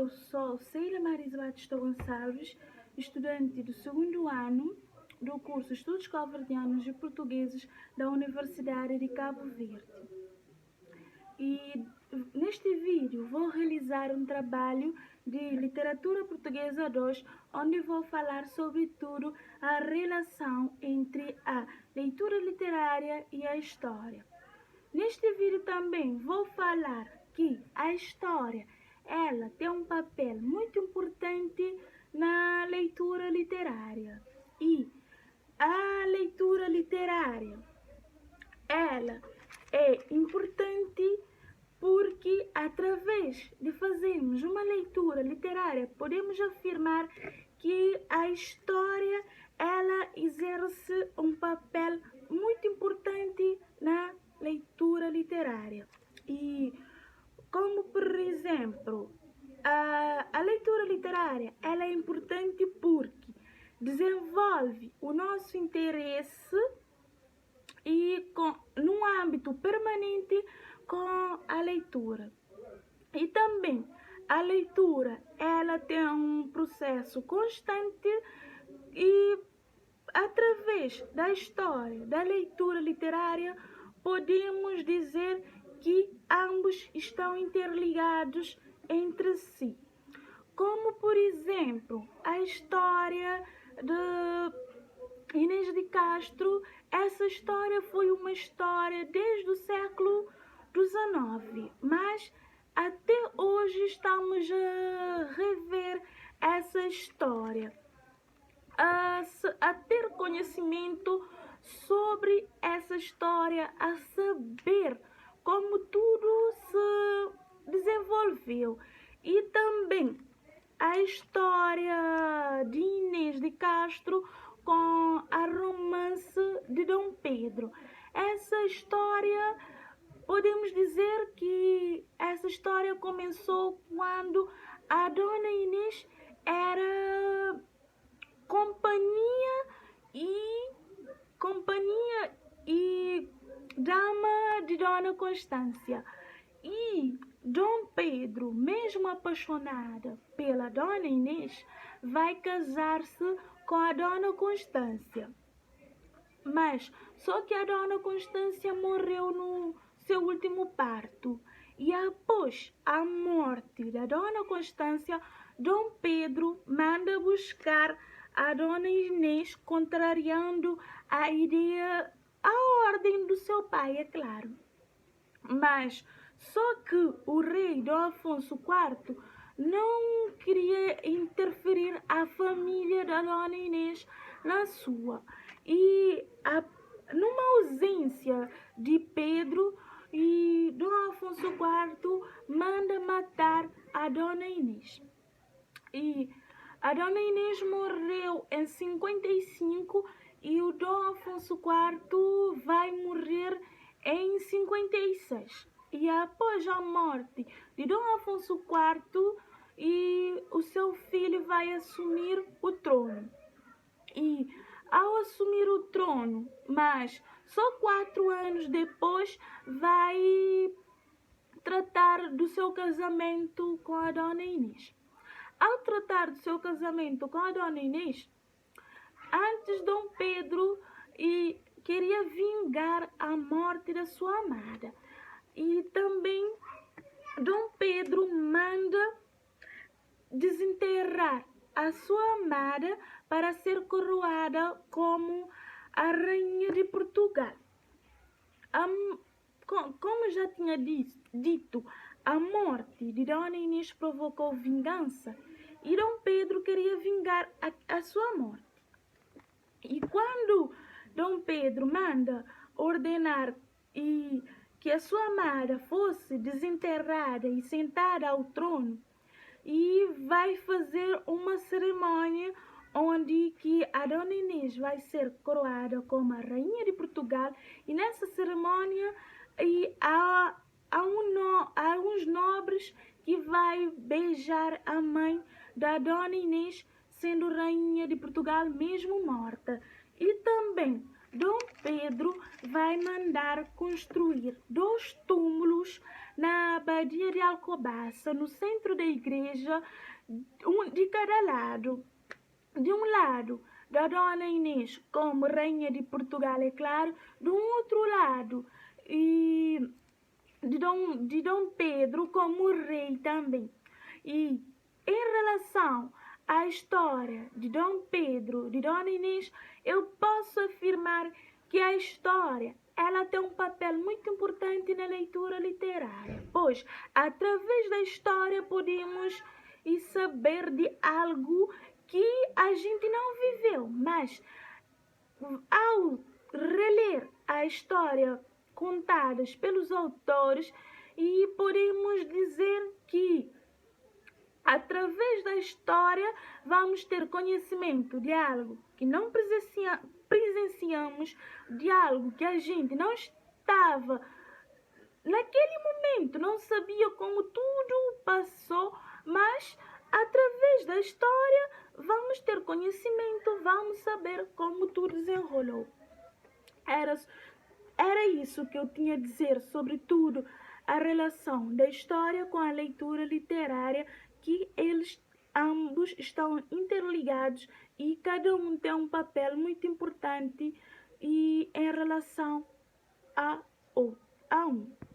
eu sou Sheila Marisa Batista Gonçalves, estudante do segundo ano do curso Estudos Cabo-Verdianos e Portugueses da Universidade de Cabo Verde. E neste vídeo vou realizar um trabalho de Literatura Portuguesa 2, onde vou falar sobretudo a relação entre a leitura literária e a história. Neste vídeo também vou falar que a história ela tem um papel muito importante na leitura literária. E a leitura literária ela é importante porque através de fazermos uma leitura literária podemos afirmar que a história ela exerce um papel muito importante na leitura literária. E como por exemplo, a leitura literária ela é importante porque desenvolve o nosso interesse e num âmbito permanente com a leitura. E também a leitura ela tem um processo constante e através da história, da leitura literária, podemos dizer que ambos estão interligados entre si. Como, por exemplo, a história de Inês de Castro. Essa história foi uma história desde o século XIX, mas até hoje estamos a rever essa história, a ter conhecimento sobre essa história, a saber como tudo se desenvolveu. E também a história de Inês de Castro com a romance de Dom Pedro. Essa história, podemos dizer que essa história começou quando a Dona Inês era companhia e dama de Dona Constância. E Dom Pedro, mesmo apaixonada pela Dona Inês, vai casar-se com a Dona Constância. Mas só que a Dona Constância morreu no seu último parto. E após a morte da Dona Constância, Dom Pedro manda buscar a Dona Inês, contrariando a ideia, a ordem do seu pai, é claro. Mas só que o rei Dom Afonso IV não queria interferir a família da Dona Inês na sua. E numa ausência de Pedro, e Dom Afonso IV manda matar a Dona Inês. E a Dona Inês morreu em 55 e o Dom Afonso IV vai morrer em 56. E após a morte de Dom Afonso IV, e o seu filho vai assumir o trono. E ao assumir o trono, mas só 4 anos depois, vai tratar do seu casamento com a Dona Inês. Ao tratar do seu casamento com a Dona Inês, antes Dom Pedro queria vingar a morte da sua amada. E também Dom Pedro manda desenterrar a sua amada para ser coroada como a Rainha de Portugal. Como já tinha dito, a morte de Dona Inês provocou vingança e Dom Pedro queria vingar a sua morte. E quando Dom Pedro manda ordenar que a sua amada fosse desenterrada e sentada ao trono, e vai fazer uma cerimônia onde que a Dona Inês vai ser coroada como a Rainha de Portugal. E nessa cerimônia há uns nobres que vai beijar a mãe da Dona Inês, sendo Rainha de Portugal mesmo morta. E também Dom Pedro vai mandar construir 2 túmulos na abadia de Alcobaça, no centro da igreja, de cada lado. De um lado, da Dona Inês como rainha de Portugal, é claro, do outro lado, e de Dom Pedro como rei também. E em relação à história de Dom Pedro, de Dona Inês, eu posso afirmar que a história ela tem um papel muito importante na leitura literária, pois através da história podemos saber de algo que a gente não viveu, mas ao reler a história contadas pelos autores, e podemos dizer que através da história vamos ter conhecimento de algo que não presenciamos, de algo que a gente não estava naquele momento, não sabia como tudo passou, mas através da história vamos ter conhecimento, vamos saber como tudo desenrolou. Era isso que eu tinha a dizer sobre tudo, a relação da história com a leitura literária, que eles ambos estão interligados e cada um tem um papel muito importante e em relação a um.